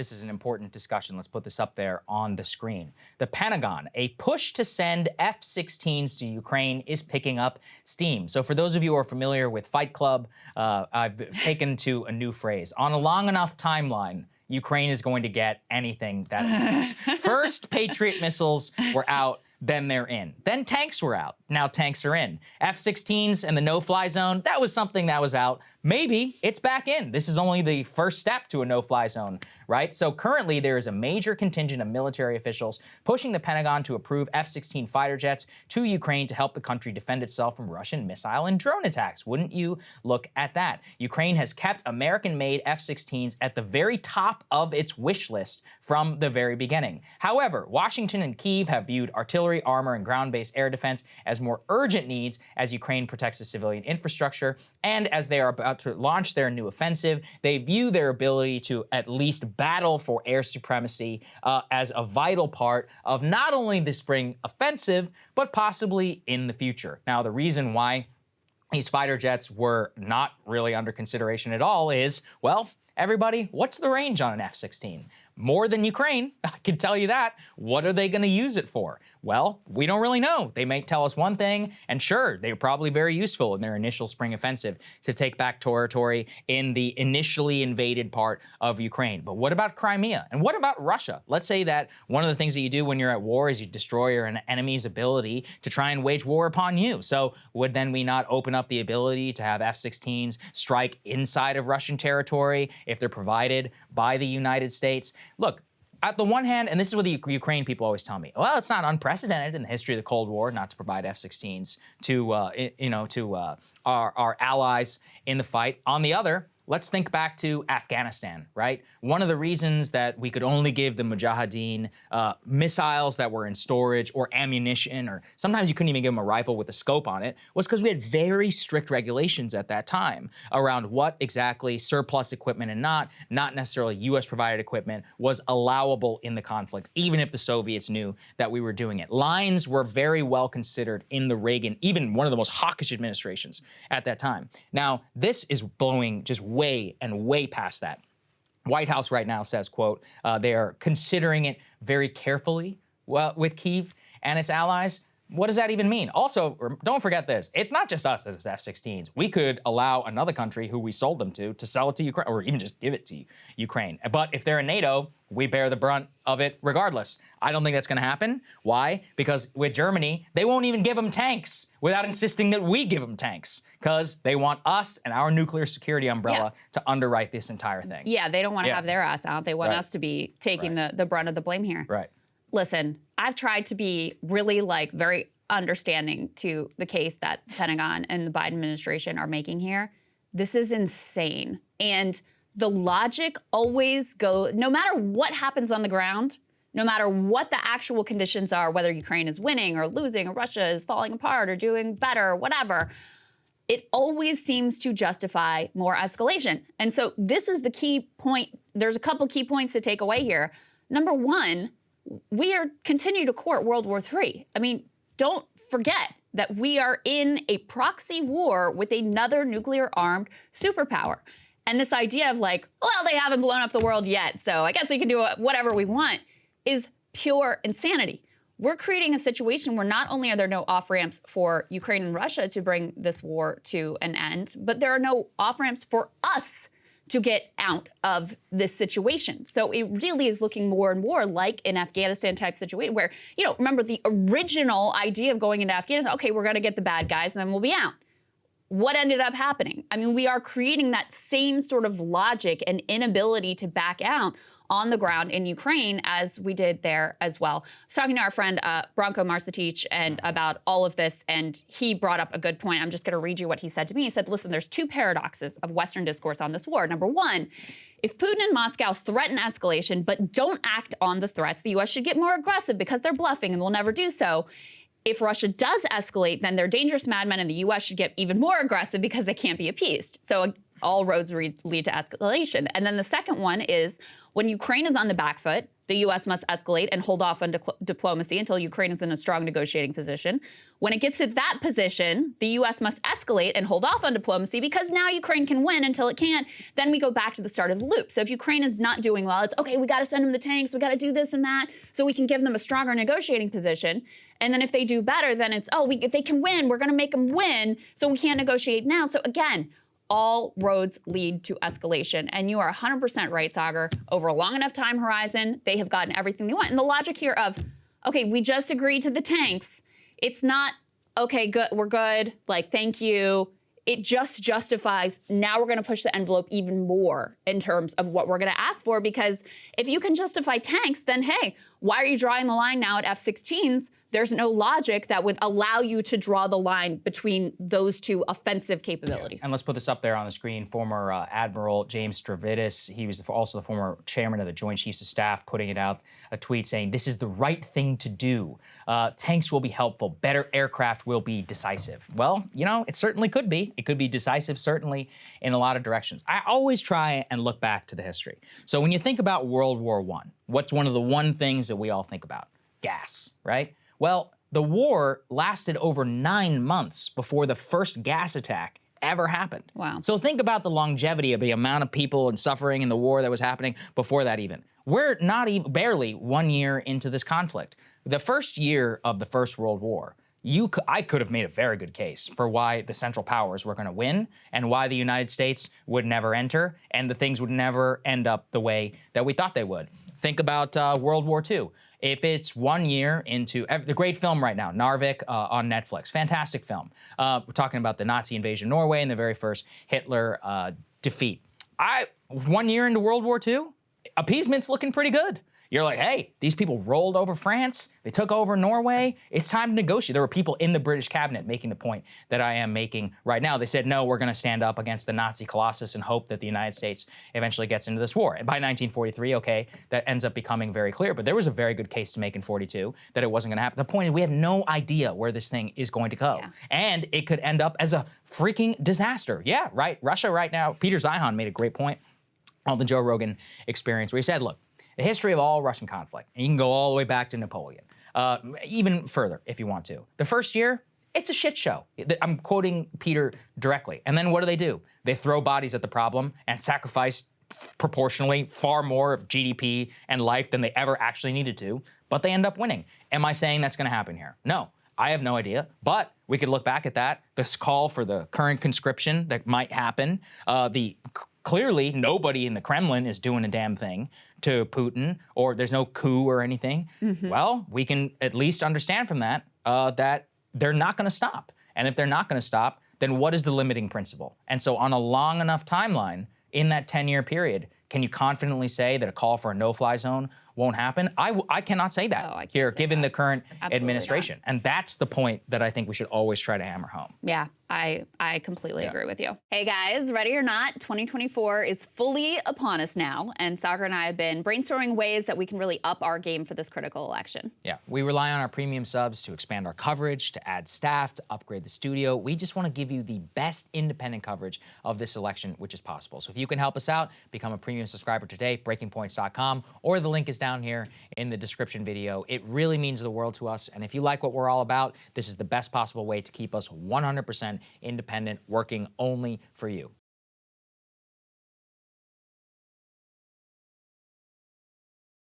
this is an important discussion. Let's put this up there on the screen. The Pentagon, a push to send F-16s to Ukraine is picking up steam. So for those of you who are familiar with Fight Club, I've taken to a new phrase. On a long enough timeline, Ukraine is going to get anything that it needs. First, Patriot missiles were out. Then they're in. Then tanks were out. Now tanks are in. F-16s and the no-fly zone, that was something that was out. Maybe it's back in. This is only the first step to a no-fly zone, right? So currently there is a major contingent of military officials pushing the Pentagon to approve F-16 fighter jets to Ukraine to help the country defend itself from Russian missile and drone attacks. Wouldn't you look at that? Ukraine has kept American-made F-16s at the very top of its wish list from the very beginning. However, Washington and Kyiv have viewed artillery, armor, and ground-based air defense as more urgent needs as Ukraine protects the civilian infrastructure, and as they are about to launch their new offensive, they view their ability to at least battle for air supremacy as a vital part of not only the spring offensive, but possibly in the future. Now, the reason why these fighter jets were not really under consideration at all is, well, everybody, what's the range on an F-16? More than Ukraine, I can tell you that. What are they going to use it for? Well, we don't really know. They may tell us one thing, and sure, they were probably very useful in their initial spring offensive to take back territory in the initially invaded part of Ukraine. But what about Crimea? And what about Russia? Let's say that one of the things that you do when you're at war is you destroy your enemy's ability to try and wage war upon you. So would then we not open up the ability to have F-16s strike inside of Russian territory if they're provided by the United States? Look, at the one hand, and this is what the Ukraine people always tell me, well, it's not unprecedented in the history of the Cold War not to provide F-16s to, our allies in the fight. On the other, let's think back to Afghanistan, right? One of the reasons that we could only give the Mujahideen missiles that were in storage or ammunition, or sometimes you couldn't even give them a rifle with a scope on it, was because we had very strict regulations at that time around what exactly surplus equipment and not necessarily US-provided equipment was allowable in the conflict, even if the Soviets knew that we were doing it. Lines were very well considered in the Reagan, even one of the most hawkish administrations at that time. Now, this is blowing just way and way past that. White House right now says, quote, they are considering it very carefully with Kyiv and its allies. What does that even mean? Also, don't forget this. It's not just us as F-16s. We could allow another country who we sold them to sell it to Ukraine, or even just give it to Ukraine. But if they're in NATO, we bear the brunt of it regardless. I don't think that's going to happen. Why? Because with Germany, they won't even give them tanks without insisting that we give them tanks, because they want us and our nuclear security umbrella to underwrite this entire thing. Yeah, they don't want to have their ass out. They want us to be taking the brunt of the blame here. Right. Listen, I've tried to be really very understanding to the case that Pentagon and the Biden administration are making here. This is insane. And the logic always goes, no matter what happens on the ground, no matter what the actual conditions are, whether Ukraine is winning or losing or Russia is falling apart or doing better or whatever, it always seems to justify more escalation. And so this is the key point. There's a couple key points to take away here. Number one, we continue to court World War III. I mean, don't forget that we are in a proxy war with another nuclear-armed superpower. And this idea of well, they haven't blown up the world yet, so I guess we can do whatever we want, is pure insanity. We're creating a situation where not only are there no off-ramps for Ukraine and Russia to bring this war to an end, but there are no off-ramps for us to get out of this situation. So it really is looking more and more like an Afghanistan type situation where, remember the original idea of going into Afghanistan, okay, we're gonna get the bad guys and then we'll be out. What ended up happening? I mean, we are creating that same sort of logic and inability to back out on the ground in Ukraine as we did there as well. I was talking to our friend Branko Marcetic and about all of this, and he brought up a good point. I'm just going to read you what he said to me. He said, listen, there's two paradoxes of Western discourse on this war. Number one, if Putin and Moscow threaten escalation but don't act on the threats, the U.S. should get more aggressive because they're bluffing and will never do so. If Russia does escalate, then they're dangerous madmen and the U.S. should get even more aggressive because they can't be appeased. So all roads lead to escalation. And then the second one is when Ukraine is on the back foot, the U.S. must escalate and hold off on diplomacy until Ukraine is in a strong negotiating position. When it gets to that position, the U.S. must escalate and hold off on diplomacy because now Ukraine can win until it can't. Then we go back to the start of the loop. So if Ukraine is not doing well, it's okay, we got to send them the tanks, we got to do this and that so we can give them a stronger negotiating position. And then if they do better, then it's, if they can win, we're going to make them win, so we can't negotiate now. So again, all roads lead to escalation. And you are 100% right, Saagar. Over a long enough time horizon, they have gotten everything they want. And the logic here of, okay, we just agreed to the tanks. It's not, okay, good, we're good, like, thank you. It just justifies, now we're gonna push the envelope even more in terms of what we're gonna ask for, because if you can justify tanks, then hey, why are you drawing the line now at F-16s? There's no logic that would allow you to draw the line between those two offensive capabilities. Yeah. And let's put this up there on the screen. Former Admiral James Stavridis, he was also the former chairman of the Joint Chiefs of Staff, putting it out, a tweet saying, this is the right thing to do. Tanks will be helpful. Better aircraft will be decisive. Well, you know, it certainly could be. It could be decisive, certainly, in a lot of directions. I always try and look back to the history. So when you think about World War I, what's one of the one things that we all think about? Gas, right? Well, the war lasted over 9 months before the first gas attack ever happened. Wow. So think about the longevity of the amount of people and suffering in the war that was happening before that even. We're not even barely 1 year into this conflict. The first year of the First World War, I could have made a very good case for why the Central Powers were going to win and why the United States would never enter and the things would never end up the way that we thought they would. Think about World War II. If it's 1 year into the great film right now, Narvik on Netflix, fantastic film. We're talking about the Nazi invasion of Norway and the very first Hitler defeat. 1 year into World War II, appeasement's looking pretty good. You're like, hey, these people rolled over France, they took over Norway, it's time to negotiate. There were people in the British cabinet making the point that I am making right now. They said, no, we're gonna stand up against the Nazi colossus and hope that the United States eventually gets into this war. And by 1943, okay, that ends up becoming very clear, but there was a very good case to make in 42 that it wasn't gonna happen. The point is we have no idea where this thing is going to go. Yeah. And it could end up as a freaking disaster. Yeah, right, Russia right now, Peter Zeihan made a great point on the Joe Rogan Experience where he said, look, the history of all Russian conflict, and you can go all the way back to Napoleon, even further if you want to. The first year, it's a shit show. I'm quoting Peter directly. And then what do? They throw bodies at the problem and sacrifice proportionally far more of GDP and life than they ever actually needed to, but they end up winning. Am I saying that's gonna happen here? No, I have no idea, but we could look back at that, this call for the current conscription that might happen, clearly, nobody in the Kremlin is doing a damn thing to Putin, or there's no coup or anything. Mm-hmm. Well, we can at least understand from that that they're not going to stop. And if they're not going to stop, then what is the limiting principle? And so on a long enough timeline, in that 10-year period, can you confidently say that a call for a no-fly zone won't happen? I cannot say that here, given the current administration. And that's the point that I think we should always try to hammer home. Yeah, I completely agree with you. Hey guys, ready or not, 2024 is fully upon us now, and Saagar and I have been brainstorming ways that we can really up our game for this critical election. Yeah, we rely on our premium subs to expand our coverage, to add staff, to upgrade the studio. We just want to give you the best independent coverage of this election, which is possible. So if you can help us out, become a premium subscriber today, breakingpoints.com, or the link is down here in the description video. It really means the world to us, and if you like what we're all about, this is the best possible way to keep us 100% independent, working only for you.